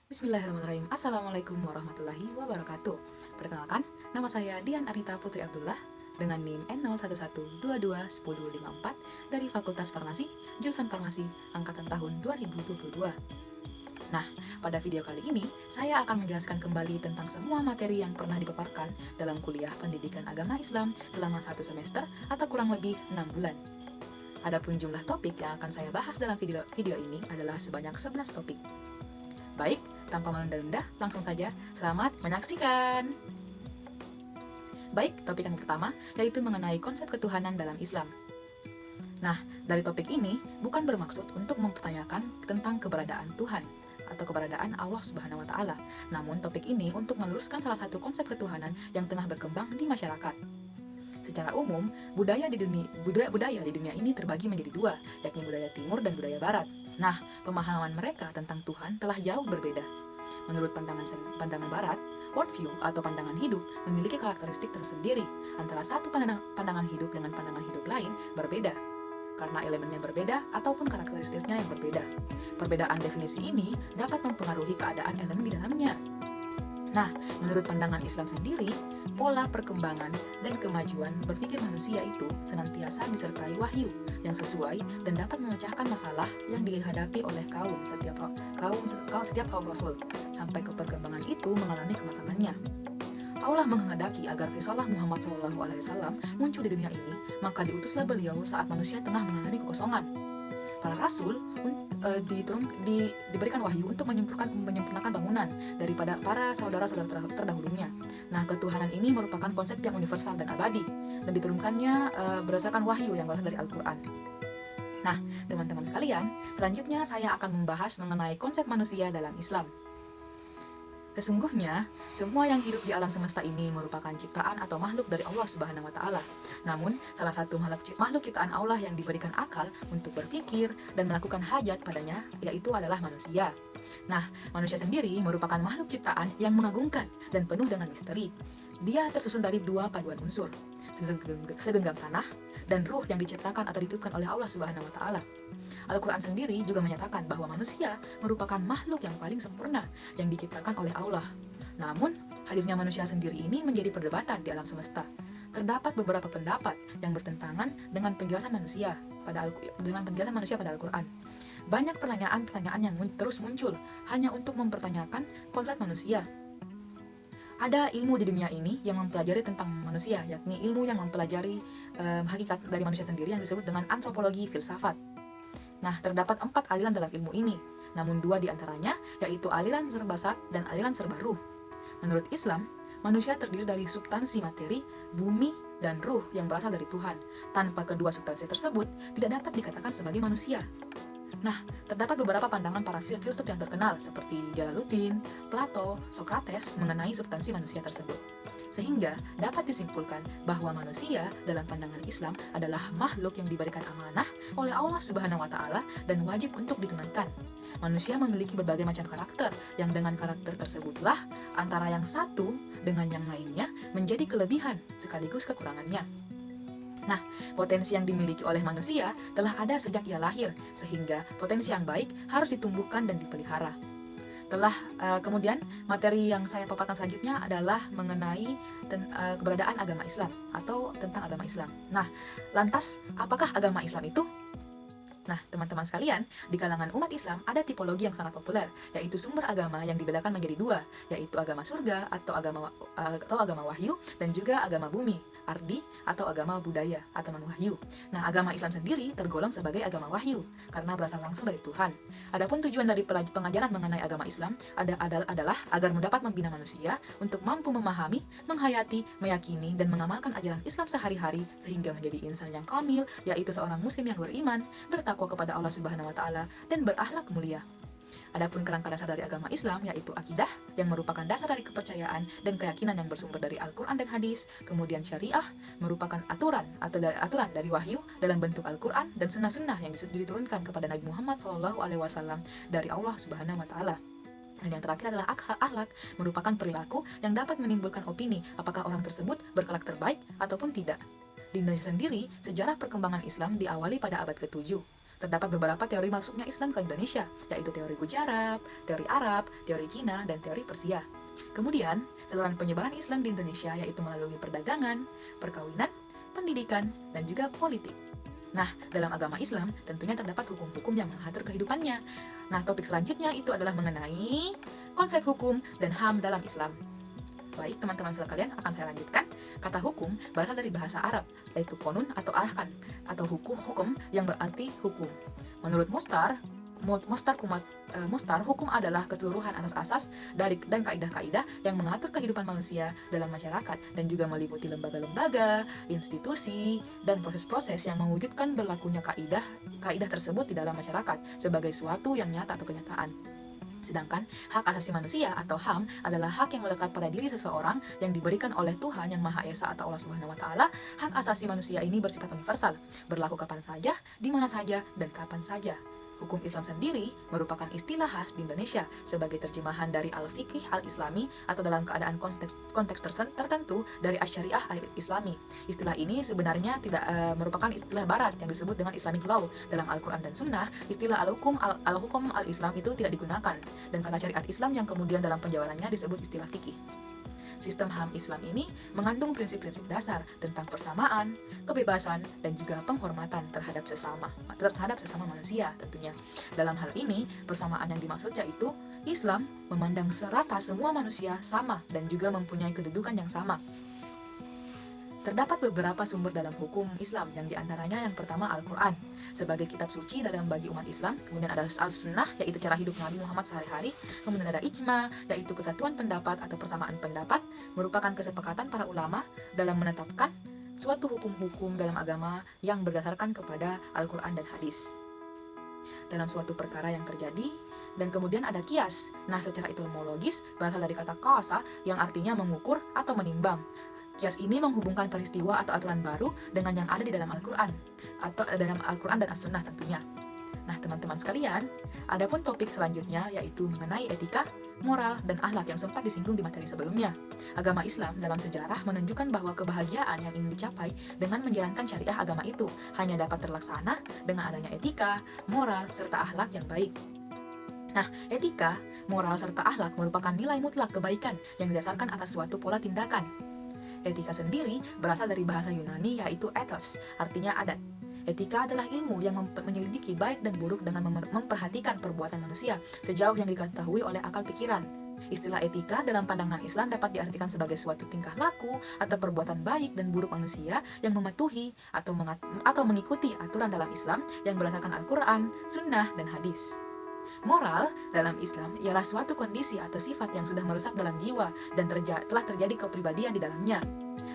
Bismillahirrahmanirrahim. Assalamualaikum warahmatullahi wabarakatuh. Perkenalkan, nama saya Dian Arita Putri Abdullah dengan NIM N0112211054 dari Fakultas Farmasi, jurusan Farmasi, angkatan tahun 2022. Nah, pada video kali ini, saya akan menjelaskan kembali tentang semua materi yang pernah dipaparkan dalam kuliah pendidikan agama Islam selama 1 semester atau kurang lebih 6 bulan. Adapun jumlah topik yang akan saya bahas dalam video ini adalah sebanyak 11 topik. Baik, tanpa menunda-nunda, langsung saja selamat menyaksikan. Baik, topik yang pertama yaitu mengenai konsep ketuhanan dalam Islam. Nah, dari topik ini bukan bermaksud untuk mempertanyakan tentang keberadaan Tuhan atau keberadaan Allah Subhanahu wa Ta'ala. Namun, topik ini untuk meluruskan salah satu konsep ketuhanan yang tengah berkembang di masyarakat. Secara umum, budaya di dunia ini terbagi menjadi dua, yakni budaya timur dan budaya barat. Nah, pemahaman mereka tentang Tuhan telah jauh berbeda. Menurut pandangan barat, worldview atau pandangan hidup memiliki karakteristik tersendiri. Antara satu pandangan hidup dengan pandangan hidup lain berbeda, karena elemennya berbeda ataupun karakteristiknya yang berbeda. Perbedaan definisi ini dapat mempengaruhi keadaan elemen di dalamnya. Nah, menurut pandangan Islam sendiri, pola perkembangan dan kemajuan berpikir manusia itu senantiasa disertai wahyu yang sesuai dan dapat memecahkan masalah yang dihadapi oleh setiap kaum rasul sampai ke perkembangan itu mengalami kematangannya. Allah menghendaki agar risalah Muhammad SAW muncul di dunia ini, maka diutuslah beliau saat manusia tengah mengalami kekosongan. Para rasul diberikan wahyu untuk menyempurnakan bangunan daripada para saudara-saudara terdahulunya. Nah, ketuhanan ini merupakan konsep yang universal dan abadi dan diturunkannya berdasarkan wahyu yang berasal dari Al-Quran. Nah, teman-teman sekalian, selanjutnya saya akan membahas mengenai konsep manusia dalam Islam. Sesungguhnya, semua yang hidup di alam semesta ini merupakan ciptaan atau makhluk dari Allah Subhanahu wa Ta'ala. Namun, salah satu makhluk ciptaan Allah yang diberikan akal untuk berpikir dan melakukan hajat padanya, yaitu adalah manusia. Nah, manusia sendiri merupakan makhluk ciptaan yang mengagumkan dan penuh dengan misteri. Dia tersusun dari dua paduan unsur, segenggam tanah dan ruh yang diciptakan atau dititipkan oleh Allah Subhanahu wa Ta'ala. Al-Quran sendiri juga menyatakan bahwa manusia merupakan makhluk yang paling sempurna yang diciptakan oleh Allah. Namun, hadirnya manusia sendiri ini menjadi perdebatan di alam semesta. Terdapat beberapa pendapat yang bertentangan dengan penjelasan manusia pada Al-Quran. Banyak pertanyaan-pertanyaan yang terus muncul hanya untuk mempertanyakan kodrat manusia. Ada ilmu di dunia ini yang mempelajari tentang manusia, yakni ilmu yang mempelajari hakikat dari manusia sendiri yang disebut dengan antropologi filsafat. Nah, terdapat 4 aliran dalam ilmu ini, namun 2 diantaranya yaitu aliran serba zat dan aliran serba ruh. Menurut Islam, manusia terdiri dari substansi materi, bumi, dan ruh yang berasal dari Tuhan. Tanpa kedua substansi tersebut, tidak dapat dikatakan sebagai manusia. Nah, terdapat beberapa pandangan para filsuf yang terkenal seperti Jalaluddin, Plato, Socrates mengenai substansi manusia tersebut. Sehingga dapat disimpulkan bahwa manusia dalam pandangan Islam adalah makhluk yang diberikan amanah oleh Allah Subhanahu wa Ta'ala dan wajib untuk ditunaikan. Manusia memiliki berbagai macam karakter yang dengan karakter tersebutlah antara yang satu dengan yang lainnya menjadi kelebihan sekaligus kekurangannya. Nah, potensi yang dimiliki oleh manusia telah ada sejak ia lahir, sehingga potensi yang baik harus ditumbuhkan dan dipelihara. Kemudian materi yang saya paparkan selanjutnya adalah mengenai keberadaan agama Islam atau tentang agama Islam. Nah, lantas apakah agama Islam itu? Nah, teman-teman sekalian, di kalangan umat Islam ada tipologi yang sangat populer, yaitu sumber agama yang dibedakan menjadi 2, yaitu agama surga atau agama wahyu dan juga agama bumi, ardi atau agama budaya atau non-wahyu. Nah, agama Islam sendiri tergolong sebagai agama wahyu karena berasal langsung dari Tuhan. Adapun tujuan dari pengajaran mengenai agama Islam adalah agar mendapat membina manusia untuk mampu memahami, menghayati, meyakini dan mengamalkan ajaran Islam sehari-hari sehingga menjadi insan yang kamil, yaitu seorang muslim yang beriman, bertakwa kepada Allah Subhanahu wa Ta'ala dan berakhlak mulia. Adapun kerangka dasar dari agama Islam yaitu akidah yang merupakan dasar dari kepercayaan dan keyakinan yang bersumber dari Al-Quran dan hadis. Kemudian syariah merupakan aturan dari wahyu dalam bentuk Al-Quran dan sunnah-sunnah yang diturunkan kepada Nabi Muhammad SAW dari Allah Subhanahu wa Ta'ala. Dan yang terakhir adalah akhlak, merupakan perilaku yang dapat menimbulkan opini apakah orang tersebut berkarakter baik ataupun tidak. Di Indonesia sendiri, sejarah perkembangan Islam diawali pada abad ke-7. terdapat beberapa teori masuknya Islam ke Indonesia, yaitu teori Gujarat, teori Arab, teori Cina, dan teori Persia. Kemudian, saluran penyebaran Islam di Indonesia yaitu melalui perdagangan, perkawinan, pendidikan, dan juga politik. Nah, dalam agama Islam tentunya terdapat hukum-hukum yang mengatur kehidupannya. Nah, topik selanjutnya itu adalah mengenai konsep hukum dan HAM dalam Islam. Baik, teman-teman sekalian, akan saya lanjutkan. Kata hukum berasal dari bahasa Arab, yaitu konun atau ahkan, atau hukum yang berarti hukum. Menurut Mostar, hukum adalah keseluruhan asas-asas dan kaidah-kaidah yang mengatur kehidupan manusia dalam masyarakat dan juga meliputi lembaga-lembaga, institusi, dan proses-proses yang mewujudkan berlakunya kaidah tersebut di dalam masyarakat sebagai suatu yang nyata atau kenyataan. Sedangkan hak asasi manusia atau HAM adalah hak yang melekat pada diri seseorang yang diberikan oleh Tuhan yang Maha Esa atau Allah Subhanahu wa Ta'ala. Hak asasi manusia ini bersifat universal, berlaku kapan saja, di mana saja, dan kapan saja. Hukum Islam sendiri merupakan istilah khas di Indonesia sebagai terjemahan dari al-fiqih al-islami atau dalam keadaan konteks tertentu dari asy-syariah al-islami. Istilah ini sebenarnya tidak merupakan istilah barat yang disebut dengan Islamic law. Dalam Al-Quran dan Sunnah, istilah al-hukum al-islam itu tidak digunakan, dan kata syariat Islam yang kemudian dalam penjabarannya disebut istilah fikih. Sistem HAM Islam ini mengandung prinsip-prinsip dasar tentang persamaan, kebebasan, dan juga penghormatan terhadap sesama manusia tentunya. Dalam hal ini, persamaan yang dimaksud yaitu Islam memandang serata semua manusia sama dan juga mempunyai kedudukan yang sama. Terdapat beberapa sumber dalam hukum Islam, yang diantaranya yang pertama Al-Quran sebagai kitab suci dalam bagi umat Islam, kemudian ada Al-Sunnah yaitu cara hidup Nabi Muhammad sehari-hari, kemudian ada Ijma yaitu kesatuan pendapat atau persamaan pendapat, merupakan kesepakatan para ulama dalam menetapkan suatu hukum-hukum dalam agama yang berdasarkan kepada Al-Quran dan hadis dalam suatu perkara yang terjadi. Dan kemudian ada kias. Nah, secara etimologis berasal dari kata qasa yang artinya mengukur atau menimbang. Kias ini menghubungkan peristiwa atau aturan baru dengan yang ada di dalam Al-Quran atau dalam Al-Quran dan As-Sunnah tentunya. Nah, teman-teman sekalian, adapun topik selanjutnya yaitu mengenai etika, moral, dan akhlak yang sempat disinggung di materi sebelumnya. Agama Islam dalam sejarah menunjukkan bahwa kebahagiaan yang ingin dicapai dengan menjalankan syariah agama itu hanya dapat terlaksana dengan adanya etika, moral, serta akhlak yang baik. Nah, etika, moral, serta akhlak merupakan nilai mutlak kebaikan yang didasarkan atas suatu pola tindakan. Etika sendiri berasal dari bahasa Yunani yaitu ethos, artinya adat. Etika adalah ilmu yang menyelidiki baik dan buruk dengan memperhatikan perbuatan manusia sejauh yang diketahui oleh akal pikiran. Istilah etika dalam pandangan Islam dapat diartikan sebagai suatu tingkah laku atau perbuatan baik dan buruk manusia yang mematuhi atau mengikuti aturan dalam Islam yang berdasarkan Al-Quran, Sunnah, dan hadis. Moral dalam Islam ialah suatu kondisi atau sifat yang sudah meresap dalam jiwa dan telah terjadi kepribadian di dalamnya.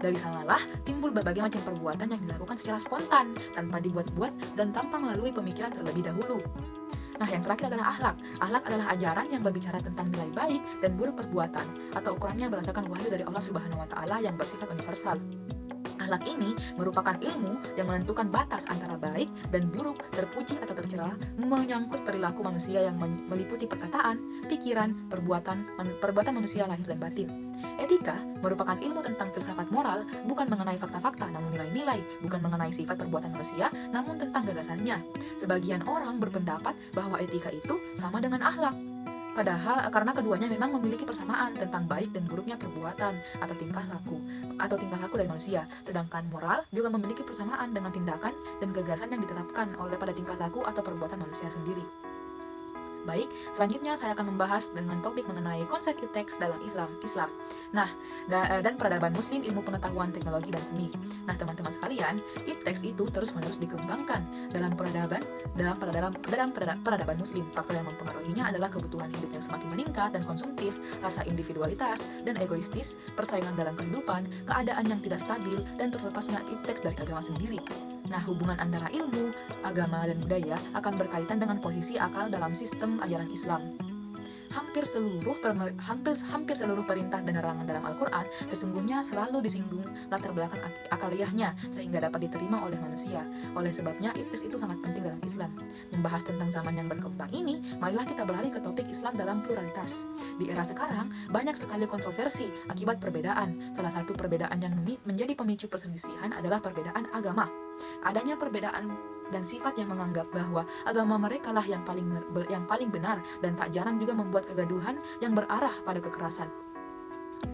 Dari sanalah timbul berbagai macam perbuatan yang dilakukan secara spontan, tanpa dibuat-buat dan tanpa melalui pemikiran terlebih dahulu. Nah, yang terakhir adalah akhlak. Akhlak adalah ajaran yang berbicara tentang nilai baik dan buruk perbuatan, atau ukurannya berdasarkan wahyu dari Allah Subhanahu wa Ta'ala yang bersifat universal. Akhlak ini merupakan ilmu yang menentukan batas antara baik dan buruk, terpuji atau tercela, menyangkut perilaku manusia yang meliputi perkataan, pikiran, perbuatan manusia lahir dan batin. Etika merupakan ilmu tentang filsafat moral, bukan mengenai fakta-fakta namun nilai-nilai, bukan mengenai sifat perbuatan manusia namun tentang gagasannya. Sebagian orang berpendapat bahwa etika itu sama dengan akhlak. Padahal karena keduanya memang memiliki persamaan tentang baik dan buruknya perbuatan atau tingkah laku dari manusia. Sedangkan moral juga memiliki persamaan dengan tindakan dan gagasan yang ditetapkan oleh pada tingkah laku atau perbuatan manusia sendiri. Baik, selanjutnya saya akan membahas dengan topik mengenai konsep ipteks dalam Islam. Nah, dan peradaban Muslim, ilmu pengetahuan, teknologi, dan seni. Nah, teman-teman sekalian, ipteks itu terus-menerus dikembangkan dalam peradaban Muslim. Faktor yang mempengaruhinya adalah kebutuhan hidup yang semakin meningkat dan konsumtif, rasa individualitas dan egoistis, persaingan dalam kehidupan, keadaan yang tidak stabil, dan terlepasnya ipteks dari agama sendiri. Nah, hubungan antara ilmu, agama, dan budaya akan berkaitan dengan posisi akal dalam sistem ajaran Islam. Hampir seluruh perintah dan larangan dalam Al-Quran sesungguhnya selalu disinggung latar belakang akaliyahnya sehingga dapat diterima oleh manusia. Oleh sebabnya, ipteks itu sangat penting dalam Islam. Membahas tentang zaman yang berkembang ini, marilah kita beralih ke topik Islam dalam pluralitas. Di era sekarang, banyak sekali kontroversi akibat perbedaan. Salah satu perbedaan yang menjadi pemicu perselisihan adalah perbedaan agama. Adanya perbedaan dan sifat yang menganggap bahwa agama mereka lah yang paling benar, dan tak jarang juga membuat kegaduhan yang berarah pada kekerasan.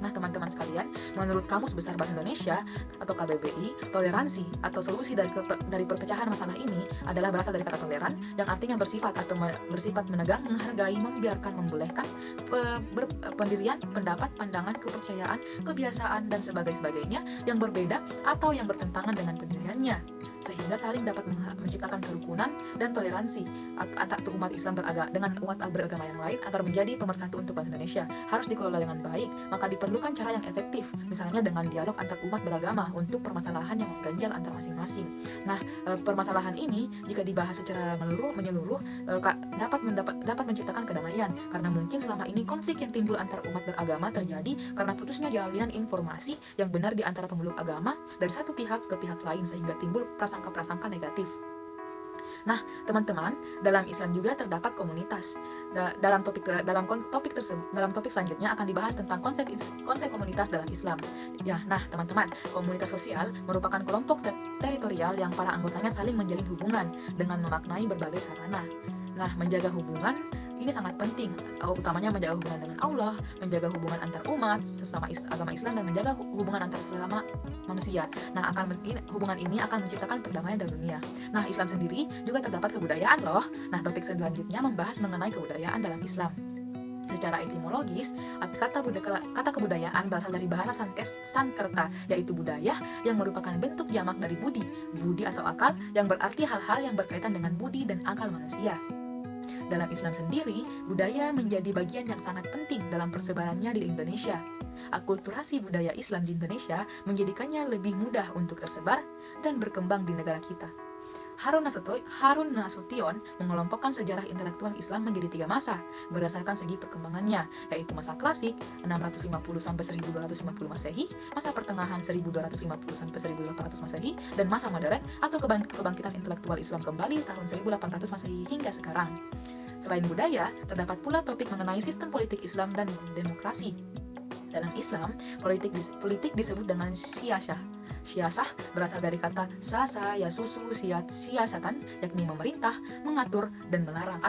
Nah, teman-teman sekalian, menurut Kamus Besar Bahasa Indonesia atau KBBI, toleransi atau solusi dari perpecahan masalah ini adalah berasal dari kata toleran, yang artinya bersifat menegang, menghargai, membiarkan, membolehkan pendirian, pendapat, pandangan, kepercayaan, kebiasaan, dan sebagainya yang berbeda atau yang bertentangan dengan pendiriannya, sehingga saling dapat menciptakan kerukunan dan toleransi antara umat Islam dengan umat beragama yang lain agar menjadi pemersatu untuk bangsa Indonesia. Harus dikelola dengan baik, maka diperlukan cara yang efektif, misalnya dengan dialog antar umat beragama untuk permasalahan yang mengganjal antar masing-masing. Nah, permasalahan ini jika dibahas secara menyeluruh dapat menciptakan kedamaian, karena mungkin selama ini konflik yang timbul antar umat beragama terjadi karena putusnya jalinan informasi yang benar di antara pemeluk agama dari satu pihak ke pihak lain, sehingga timbul prasangka-prasangka negatif. Nah, teman-teman, dalam Islam juga terdapat komunitas. Dalam topik selanjutnya akan dibahas tentang konsep komunitas dalam Islam. Ya, nah, teman-teman, komunitas sosial merupakan kelompok teritorial yang para anggotanya saling menjalin hubungan dengan memaknai berbagai sarana. Nah, menjaga hubungan ini sangat penting, utamanya menjaga hubungan dengan Allah, menjaga hubungan antar umat sesama agama Islam, dan menjaga hubungan antar sesama manusia. Nah, hubungan ini akan menciptakan perdamaian dalam dunia. Nah, Islam sendiri juga terdapat kebudayaan loh. Nah, topik selanjutnya membahas mengenai kebudayaan dalam Islam. Secara etimologis, kata kebudayaan berasal dari bahasa Sanskerta, yaitu budaya, yang merupakan bentuk jamak dari budi atau akal, yang berarti hal-hal yang berkaitan dengan budi dan akal manusia. Dalam Islam sendiri, budaya menjadi bagian yang sangat penting dalam persebarannya di Indonesia. Akulturasi budaya Islam di Indonesia menjadikannya lebih mudah untuk tersebar dan berkembang di negara kita. Harun Nasution mengelompokkan sejarah intelektual Islam menjadi 3 masa berdasarkan segi perkembangannya, yaitu masa klasik 650-1250 Masehi, masa pertengahan 1250-1800 Masehi, dan masa modern atau kebangkitan intelektual Islam kembali tahun 1800 Masehi hingga sekarang. Selain budaya, terdapat pula topik mengenai sistem politik Islam dan demokrasi. Dalam Islam, politik disebut dengan siyasah. Siyasah berasal dari kata sasa yasusu siyasatan, yakni memerintah, mengatur, dan melarang.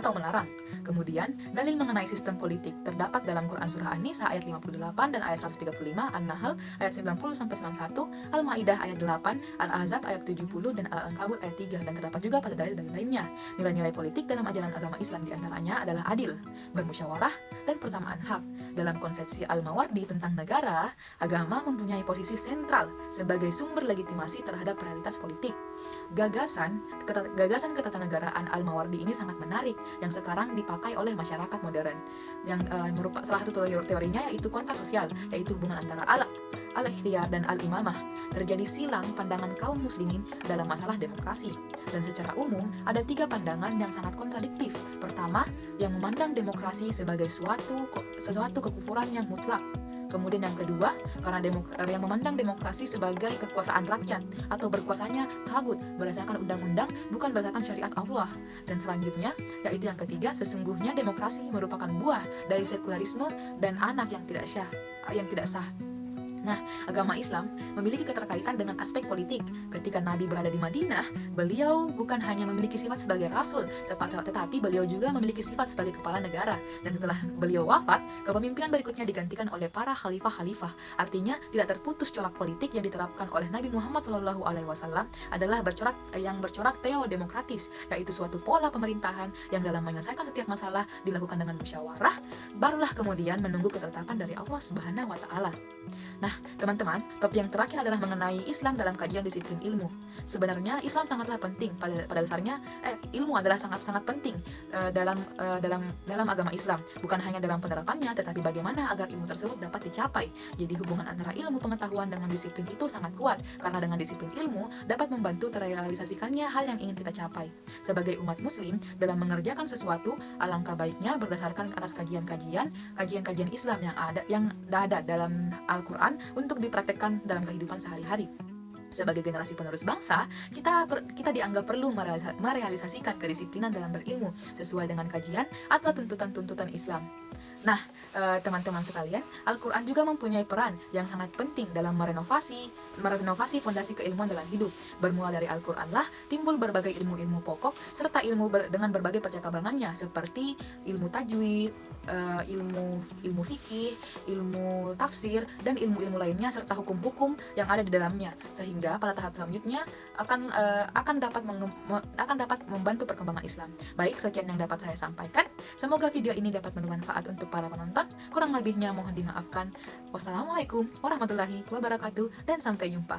Kemudian, dalil mengenai sistem politik terdapat dalam Quran Surah An-Nisa ayat 58 dan ayat 135, An-Nahl ayat 90-91, Al-Ma'idah ayat 8, Al-Ahzab ayat 70, dan Al-Ankabut ayat 3, dan terdapat juga pada dalil-dalil lainnya. Nilai-nilai politik dalam ajaran agama Islam diantaranya adalah adil, bermusyawarah, dan persamaan hak. Dalam konsepsi Al-Mawardi tentang negara, agama mempunyai posisi sentral sebagai sumber legitimasi terhadap realitas politik. Gagasan ketatanegaraan Al-Mawardi ini sangat menarik, yang sekarang dipakai oleh masyarakat modern. Yang salah satu teorinya yaitu kontrak sosial, yaitu hubungan antara al-ikhtiyar dan al-imamah. Terjadi silang pandangan kaum muslimin dalam masalah demokrasi. Dan secara umum, ada 3 pandangan yang sangat kontradiktif. Pertama, yang memandang demokrasi sebagai sesuatu kekufuran yang mutlak. Kemudian yang kedua, karena yang memandang demokrasi sebagai kekuasaan rakyat atau berkuasanya tagut berdasarkan undang-undang, bukan berdasarkan syariat Allah. Dan selanjutnya, yaitu yang ketiga, sesungguhnya demokrasi merupakan buah dari sekularisme dan anak yang tidak sah. Nah, agama Islam memiliki keterkaitan dengan aspek politik. Ketika Nabi berada di Madinah, beliau bukan hanya memiliki sifat sebagai rasul, tetapi beliau juga memiliki sifat sebagai kepala negara. Dan setelah beliau wafat, kepemimpinan berikutnya digantikan oleh para khalifah-khalifah. Artinya, tidak terputus corak politik yang diterapkan oleh Nabi Muhammad SAW adalah bercorak teodemokratis, yaitu suatu pola pemerintahan yang dalam menyelesaikan setiap masalah dilakukan dengan musyawarah, barulah kemudian menunggu ketetapan dari Allah Subhanahu wa Ta'ala. Nah, teman-teman, topik yang terakhir adalah mengenai Islam dalam kajian disiplin ilmu. Sebenarnya Islam sangatlah penting. Pada dasarnya, ilmu adalah sangat-sangat penting dalam agama Islam. Bukan hanya dalam penerapannya, tetapi bagaimana agar ilmu tersebut dapat dicapai. Jadi hubungan antara ilmu pengetahuan dengan disiplin itu sangat kuat, karena dengan disiplin ilmu dapat membantu terrealisasikannya hal yang ingin kita capai. Sebagai umat muslim, dalam mengerjakan sesuatu, alangkah baiknya berdasarkan atas kajian-kajian Islam yang ada dalam Al-Quran untuk dipraktekkan dalam kehidupan sehari-hari. Sebagai generasi penerus bangsa, kita dianggap perlu merealisasikan kedisiplinan dalam berilmu sesuai dengan kajian atau tuntutan-tuntutan Islam. Nah, teman-teman sekalian, Al-Quran juga mempunyai peran yang sangat penting dalam merenovasi fondasi keilmuan dalam hidup. Bermula dari Al-Quranlah timbul berbagai ilmu-ilmu pokok serta dengan berbagai percakapannya seperti ilmu tajwid, ilmu fikih, ilmu tafsir, dan ilmu-ilmu lainnya serta hukum-hukum yang ada di dalamnya. Sehingga pada tahap selanjutnya akan dapat membantu perkembangan Islam. Baik, sekian yang dapat saya sampaikan. Semoga video ini dapat bermanfaat untuk para penonton. Kurang lebihnya mohon dimaafkan. Wassalamualaikum warahmatullahi wabarakatuh dan sampai jumpa.